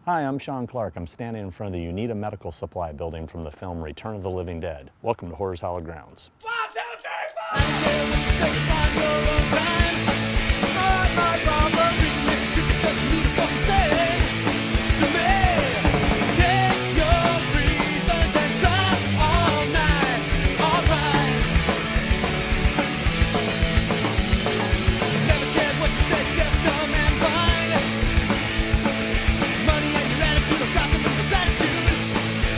Hi, I'm Sean Clark. I'm standing in front of the Unita Medical Supply building from the film Return of the Living Dead. Welcome to Horror's Hallowed Grounds. 1, 2, 3, 4! Find your own time. It's not my problem. Reason if you doesn't mean a fucking thing to me. Take your reasons and drive all night. Alright. Never cared what you said, kept dumb and fine. Money and your attitude of gossip and gratitude.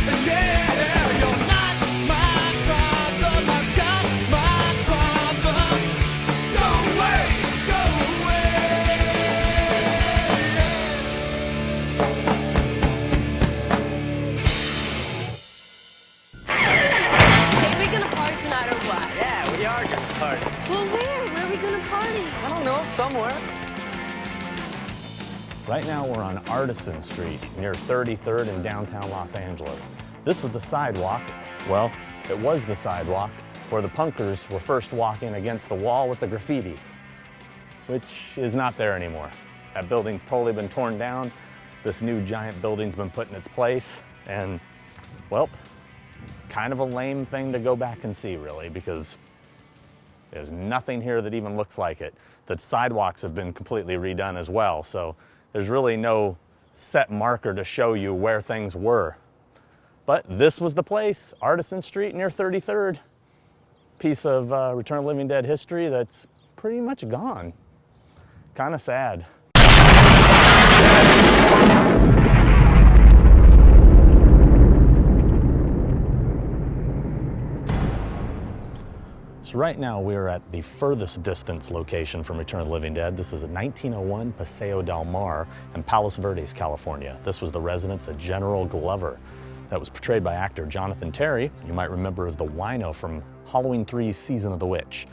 And yeah, you're not my problem. I've got my problem. Go away, go away. Are we gonna party tonight or what? Yeah, we are gonna party. Well, where? Where are we gonna party? I don't know, somewhere. Right now we're on Artisan Street near 33rd in downtown Los Angeles. This is the sidewalk, well, it was the sidewalk where the punkers were first walking against the wall with the graffiti, which is not there anymore. That building's totally been torn down. This new giant building's been put in its place, and, well, kind of a lame thing to go back and see, really, because there's nothing here that even looks like it. The sidewalks have been completely redone as well, so there's really no set marker to show you where things were. But this was the place, Artisan Street near 33rd. Piece of Return of the Living Dead history that's pretty much gone. Kind of sad. So right now we're at the furthest distance location from Return of the Living Dead. This is a 1901 Paseo del Mar in Palos Verdes, California. This was the residence of General Glover. That was portrayed by actor Jonathan Terry. You might remember as the wino from Halloween 3's Season of the Witch.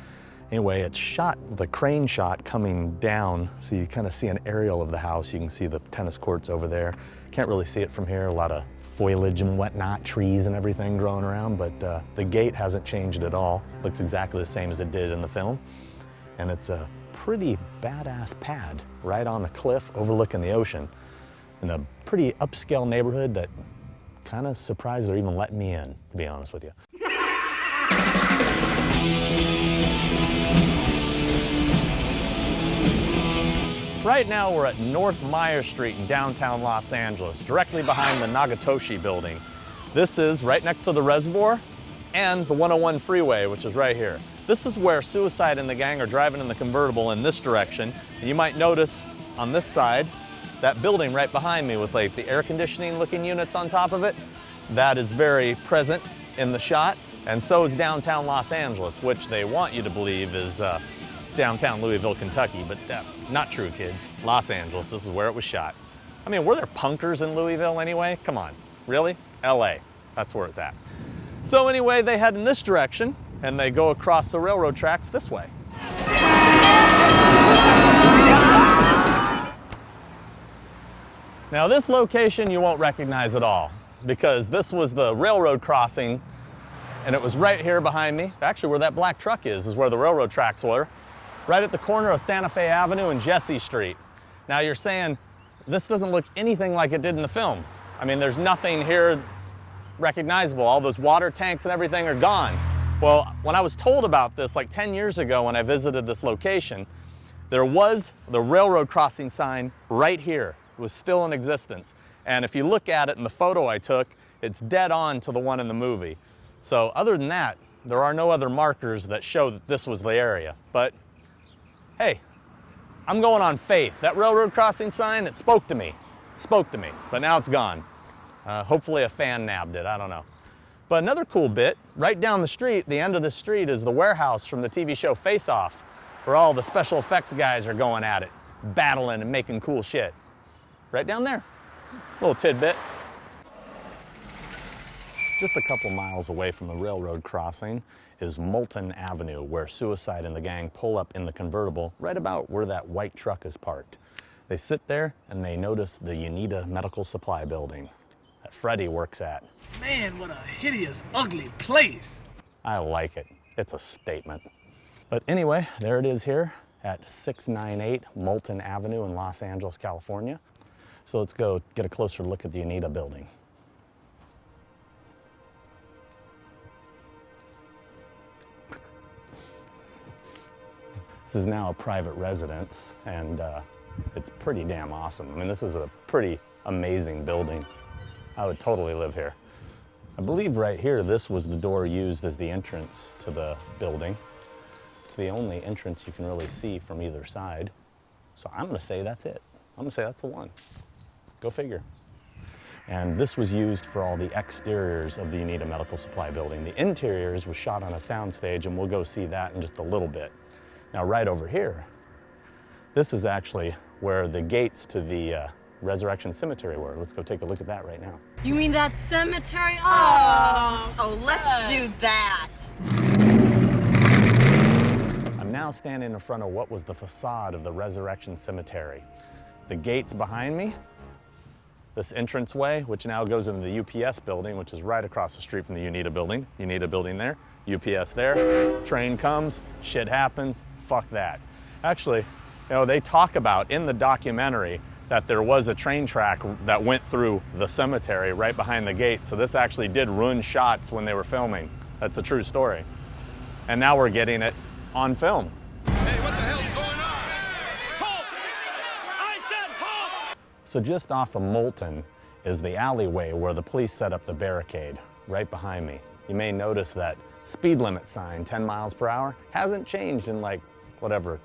Anyway, it's shot, the crane shot coming down, so you kind of see an aerial of the house. You can see the tennis courts over there. Can't really see it from here, a lot of foliage and whatnot, trees and everything growing around, but the gate hasn't changed at all. Looks exactly the same as it did in the film. And it's a pretty badass pad right on a cliff overlooking the ocean in a pretty upscale neighborhood that kind of surprised they're even letting me in, to be honest with you. Right now we're at North Meyer Street in downtown Los Angeles, directly behind the Nagatoshi building. This is right next to the reservoir and the 101 freeway, which is right here. This is where Suicide and the gang are driving in the convertible in this direction. And you might notice on this side, that building right behind me with like the air conditioning looking units on top of it, that is very present in the shot. And so is downtown Los Angeles, which they want you to believe is downtown Louisville, Kentucky, but not true, kids. Los Angeles, this is where it was shot. I mean, were there punkers in Louisville anyway? Come on, really? LA, that's where it's at. So anyway, they head in this direction and they go across the railroad tracks this way. Now this location you won't recognize at all because this was the railroad crossing and it was right here behind me. Actually, where that black truck is where the railroad tracks were. Right at the corner of Santa Fe Avenue and Jesse Street. Now you're saying, this doesn't look anything like it did in the film. I mean, there's nothing here recognizable. All those water tanks and everything are gone. Well, when I was told about this like 10 years ago when I visited this location, there was the railroad crossing sign right here. It was still in existence. And if you look at it in the photo I took, it's dead on to the one in the movie. So other than that, there are no other markers that show that this was the area. But hey, I'm going on faith. That railroad crossing sign, it spoke to me. It spoke to me, but now it's gone. Hopefully a fan nabbed it, I don't know. But another cool bit, right down the street, the end of the street is the warehouse from the TV show Face Off, where all the special effects guys are going at it, battling and making cool shit. Right down there, little tidbit. Just a couple miles away from the railroad crossing is Moulton Avenue, where Suicide and the gang pull up in the convertible right about where that white truck is parked. They sit there and they notice the Unita Medical Supply building that Freddy works at. Man, what a hideous, ugly place. I like it. It's a statement. But anyway, there it is here at 698 Moulton Avenue in Los Angeles, California. So let's go get a closer look at the UNITA building. This is now a private residence, and it's pretty damn awesome. I mean, this is a pretty amazing building. I would totally live here. I believe right here, this was the door used as the entrance to the building. It's the only entrance you can really see from either side. So I'm gonna say that's it. I'm gonna say that's the one. Go figure. And this was used for all the exteriors of the UNITA Medical Supply building. The interiors was shot on a soundstage, and we'll go see that in just a little bit. Now, right over here, this is actually where the gates to the Resurrection Cemetery were. Let's go take a look at that right now. You mean that cemetery? Oh, let's do that. I'm now standing in front of what was the facade of the Resurrection Cemetery. The gates behind me, this entranceway, which now goes into the UPS building, which is right across the street from the UNITA building. UNITA building there, UPS there. Train comes, shit happens, fuck that. Actually, you know, they talk about in the documentary that there was a train track that went through the cemetery right behind the gate. So this actually did ruin shots when they were filming. That's a true story. And now we're getting it on film. Hey, what the hell's going on? Halt! I said halt! So just off of Moulton is the alleyway where the police set up the barricade, right behind me. You may notice that speed limit sign, 10 miles per hour, hasn't changed in like, whatever,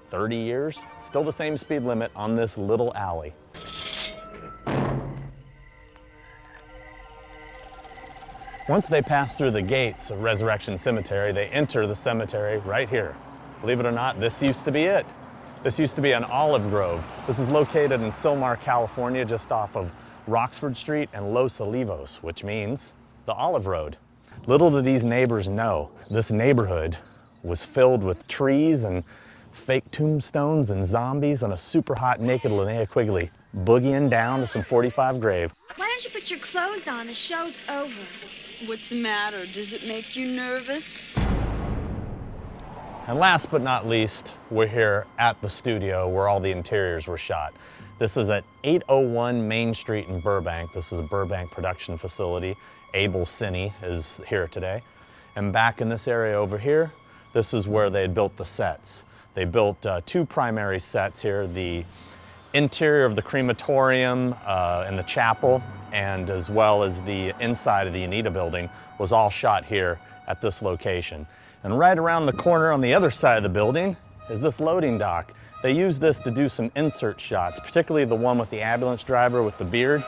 30 years. Still the same speed limit on this little alley. Once they pass through the gates of Resurrection Cemetery, they enter the cemetery right here. Believe it or not, this used to be it. This used to be an olive grove. This is located in Sylmar, California, just off of Roxford Street and Los Olivos, which means the Olive Road. Little do these neighbors know, this neighborhood was filled with trees and fake tombstones and zombies and a super hot naked Linnea Quigley boogieing down to some 45 grave. Why don't you put your clothes on? The show's over. What's the matter? Does it make you nervous? And last but not least, we're here at the studio where all the interiors were shot. This is at 801 Main Street in Burbank. This is a Burbank production facility. Abel Cine is here today. And back in this area over here, this is where they had built the sets. They built two primary sets here, the interior of the crematorium and the chapel, and as well as the inside of the UNITA building was all shot here at this location. And right around the corner on the other side of the building is this loading dock. They used this to do some insert shots, particularly the one with the ambulance driver with the beard.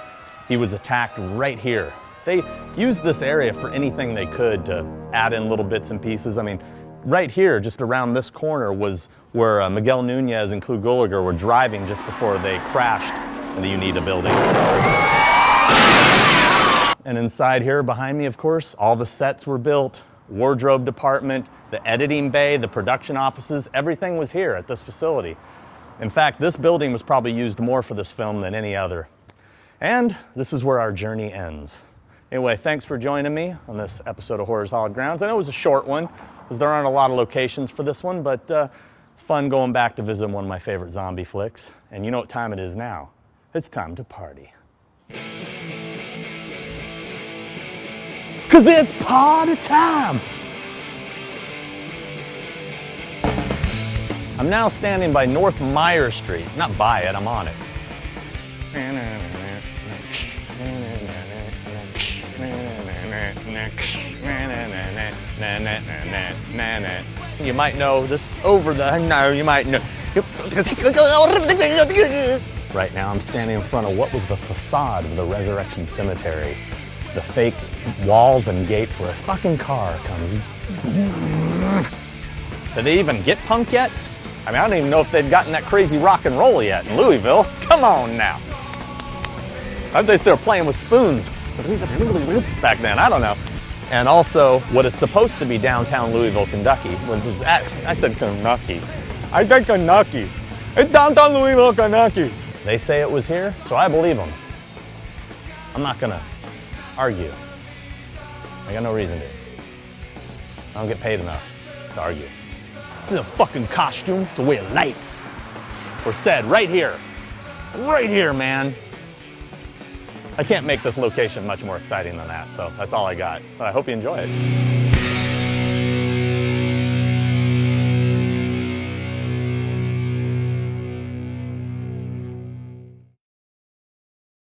He was attacked right here. They used this area for anything they could to add in little bits and pieces. I mean, right here, just around this corner, was where Miguel Nunez and Clu Gulager were driving just before they crashed in the UNITA building. And inside here behind me, of course, all the sets were built, wardrobe department, the editing bay, the production offices, everything was here at this facility. In fact, this building was probably used more for this film than any other. And this is where our journey ends. Anyway, thanks for joining me on this episode of Horror's Hallowed Grounds. I know it was a short one, because there aren't a lot of locations for this one, but it's fun going back to visit one of my favorite zombie flicks. And you know what time it is now. It's time to party. 'Cause it's party time! I'm now standing by North Meyer Street. Not by it, I'm on it. You might know this over the, no, you might know. Right now I'm standing in front of what was the facade of the Resurrection Cemetery. The fake walls and gates where a fucking car comes. Did they even get punk yet? I mean, I don't even know if they'd gotten that crazy rock and roll yet in Louisville. Come on now. I think they still playing with spoons back then, I don't know. And also, what is supposed to be downtown Louisville, Kentucky, when it was at, I said Kentucky. I said Kentucky. It's downtown Louisville, Kentucky. They say it was here, so I believe them. I'm not gonna argue. I got no reason to. I don't get paid enough to argue. This is a fucking costume, it's a way of life. Or said right here, man. I can't make this location much more exciting than that, so that's all I got. But I hope you enjoy it.